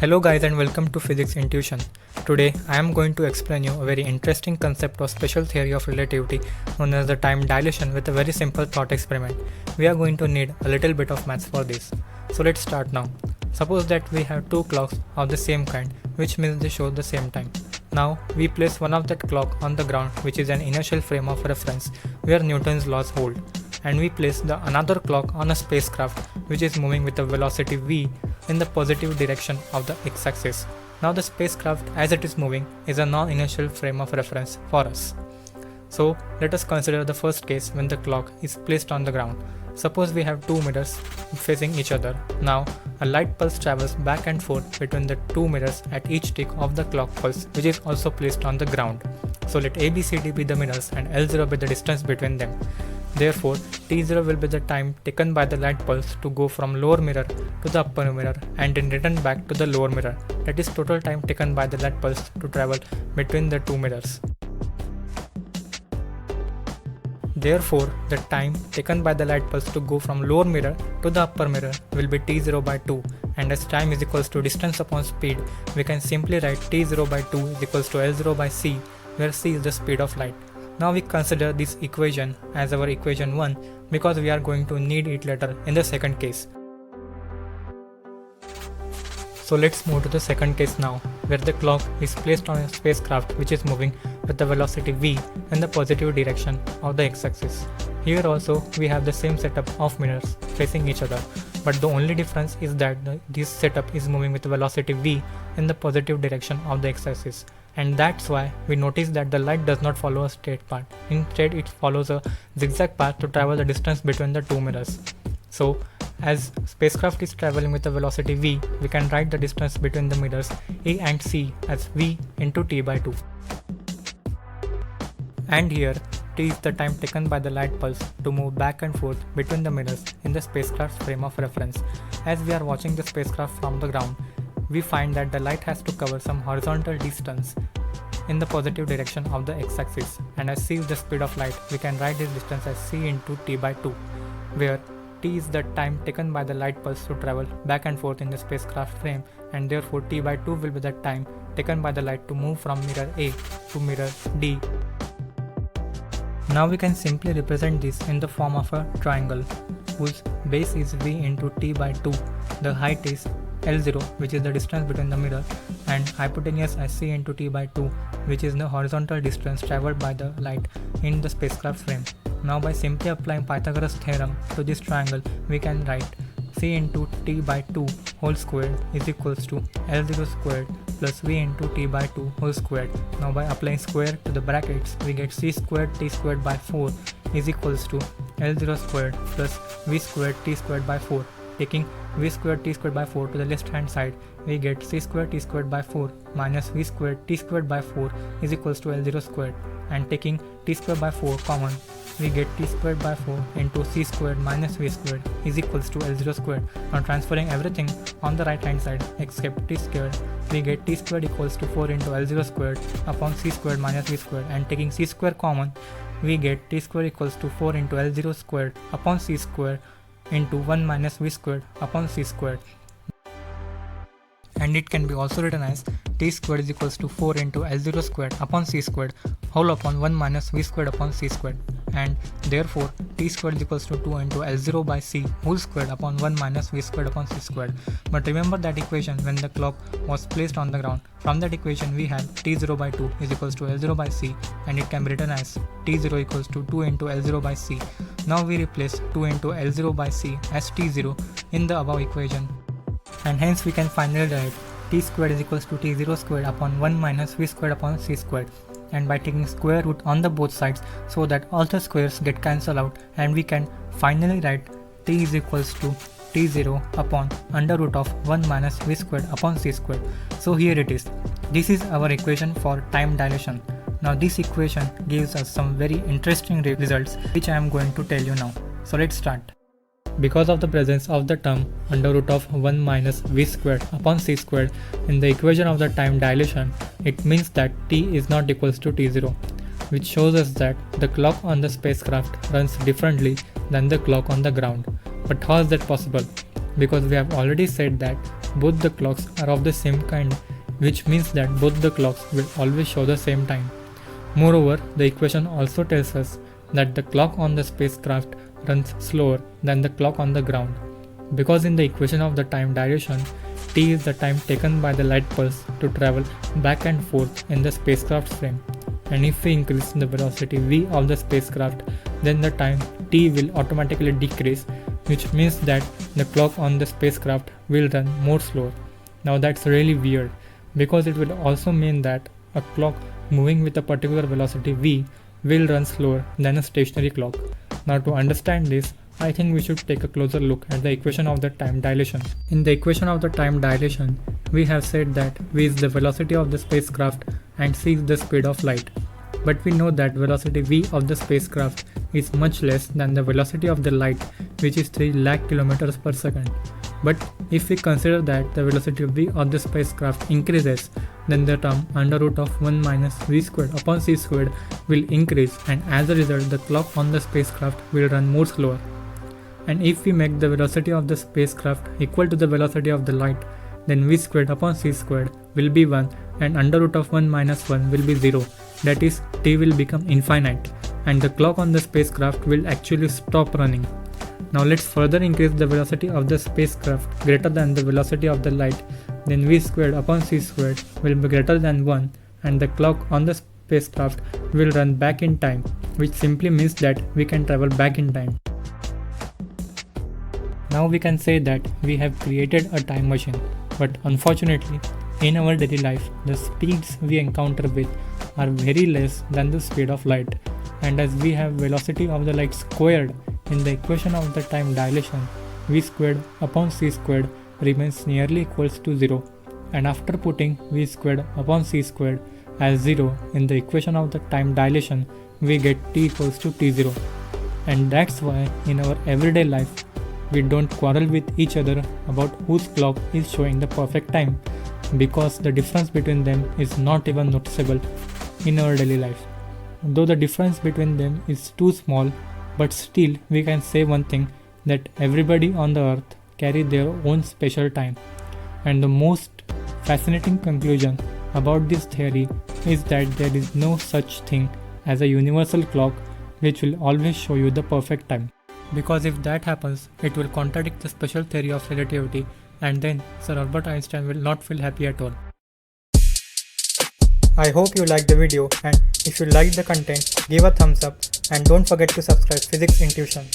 Hello guys and welcome to Physics Intuition. Today I am going to explain you a very interesting concept of special theory of relativity known as the time dilation with a very simple thought experiment. We are going to need a little bit of maths for this. So let's start now. Suppose that we have two clocks of the same kind, which means they show the same time. Now we place one of that clock on the ground, which is an inertial frame of reference where Newton's laws hold, and we place the another clock on a spacecraft which is moving with a velocity v in the positive direction of the x-axis. Now the spacecraft as it is moving is a non-inertial frame of reference for us. So let us consider the first case when the clock is placed on the ground. Suppose we have two mirrors facing each other. Now a light pulse travels back and forth between the two mirrors at each tick of the clock pulse, which is also placed on the ground. So let ABCD be the mirrors and L0 be the distance between them. Therefore, T0 will be the time taken by the light pulse to go from lower mirror to the upper mirror and then return back to the lower mirror. That is total time taken by the light pulse to travel between the two mirrors. Therefore, the time taken by the light pulse to go from lower mirror to the upper mirror will be T0 by 2, and as time is equals to distance upon speed, we can simply write T0 by 2 is equals to L0 by c, where c is the speed of light. Now we consider this equation as our equation 1 because we are going to need it later in the second case. So let's move to the second case now, where the clock is placed on a spacecraft which is moving with the velocity v in the positive direction of the x-axis. Here also we have the same setup of mirrors facing each other, but the only difference is that this setup is moving with velocity v in the positive direction of the x-axis. And that's why we notice that the light does not follow a straight path. Instead, it follows a zigzag path to travel the distance between the two mirrors. So, as spacecraft is traveling with a velocity v, we can write the distance between the mirrors A and C as v into t by 2. And here, t is the time taken by the light pulse to move back and forth between the mirrors in the spacecraft's frame of reference. As we are watching the spacecraft from the ground, we find that the light has to cover some horizontal distance in the positive direction of the x-axis, and as c is the speed of light, we can write this distance as c into t by 2, where t is the time taken by the light pulse to travel back and forth in the spacecraft frame, and therefore t by 2 will be the time taken by the light to move from mirror A to mirror D. Now we can simply represent this in the form of a triangle whose base is v into t by 2, the height is L0, which is the distance between the mirror, and hypotenuse as c into t by 2, which is the horizontal distance traveled by the light in the spacecraft frame. Now by simply applying Pythagoras theorem to this triangle, we can write c into t by 2 whole squared is equals to L0 squared plus v into t by 2 whole squared. Now by applying square to the brackets, we get c squared t squared by 4 is equals to L0 squared plus v squared t squared by 4. Taking v squared t squared by 4 to the left hand side, we get c squared t squared by 4 minus v squared t squared by 4 is equals to L0 squared, and taking t squared by 4 common, we get t squared by 4 into c squared minus v squared is equals to L0 squared. Now transferring everything on the right hand side except t squared, we get t squared equals to 4 into L0 squared upon c squared minus v squared, and taking c squared common, we get t squared equals to 4 into L0 squared upon c squared into 1 minus v squared upon c squared. And it can be also written as t squared is equals to 4 into L0 squared upon c squared whole upon 1 minus v squared upon c squared, and therefore t squared is equals to 2 into L0 by c whole squared upon 1 minus v squared upon c squared. But remember that equation when the clock was placed on the ground. From that equation we have T0 by 2 is equals to L0 by c, and it can be written as T0 equals to 2 into L0 by c. Now we replace 2 into L0 by c as T0 in the above equation, and hence we can finally write t squared is equals to T0 squared upon 1 minus v squared upon c squared, and by taking square root on the both sides so that all the squares get cancelled out, and we can finally write t is equals to T0 upon under root of 1 minus v squared upon c squared. So here it is. This is our equation for time dilation. Now this equation gives us some very interesting results which I am going to tell you now. So let's start. Because of the presence of the term under root of 1 minus v squared upon c squared in the equation of the time dilation, it means that t is not equals to T0, which shows us that the clock on the spacecraft runs differently than the clock on the ground. But how is that possible? Because we have already said that both the clocks are of the same kind, which means that both the clocks will always show the same time. Moreover, the equation also tells us that the clock on the spacecraft runs slower than the clock on the ground, because in the equation of the time dilation, t is the time taken by the light pulse to travel back and forth in the spacecraft's frame, and if we increase the velocity v of the spacecraft, then the time t will automatically decrease, which means that the clock on the spacecraft will run more slower. Now that's really weird, because it will also mean that a clock moving with a particular velocity v will run slower than a stationary clock. Now to understand this, I think we should take a closer look at the equation of the time dilation. In the equation of the time dilation, we have said that v is the velocity of the spacecraft and c is the speed of light. But we know that velocity v of the spacecraft is much less than the velocity of the light, which is 3 lakh kilometers per second. But if we consider that the velocity v of the spacecraft increases, then the term under root of 1 minus v squared upon c squared will increase, and as a result the clock on the spacecraft will run more slower. And if we make the velocity of the spacecraft equal to the velocity of the light, then v squared upon c squared will be 1 and under root of 1 minus 1 will be 0. That is, t will become infinite and the clock on the spacecraft will actually stop running. Now let's further increase the velocity of the spacecraft greater than the velocity of the light, then v squared upon c squared will be greater than 1 and the clock on the spacecraft will run back in time, which simply means that we can travel back in time. Now we can say that we have created a time machine, but unfortunately, in our daily life, the speeds we encounter with are very less than the speed of light, and as we have velocity of the light squared in the equation of the time dilation, v squared upon c squared remains nearly equals to 0, and after putting v squared upon c squared as 0 in the equation of the time dilation, we get t equals to t0, and that's why in our everyday life, we don't quarrel with each other about whose clock is showing the perfect time, because the difference between them is not even noticeable in our daily life. Though the difference between them is too small, but still we can say one thing, that everybody on the earth carry their own special time. And the most fascinating conclusion about this theory is that there is no such thing as a universal clock which will always show you the perfect time. Because if that happens, it will contradict the special theory of relativity, and then Sir Albert Einstein will not feel happy at all. I hope you liked the video, and if you liked the content, give a thumbs up and don't forget to subscribe Physics Intuition.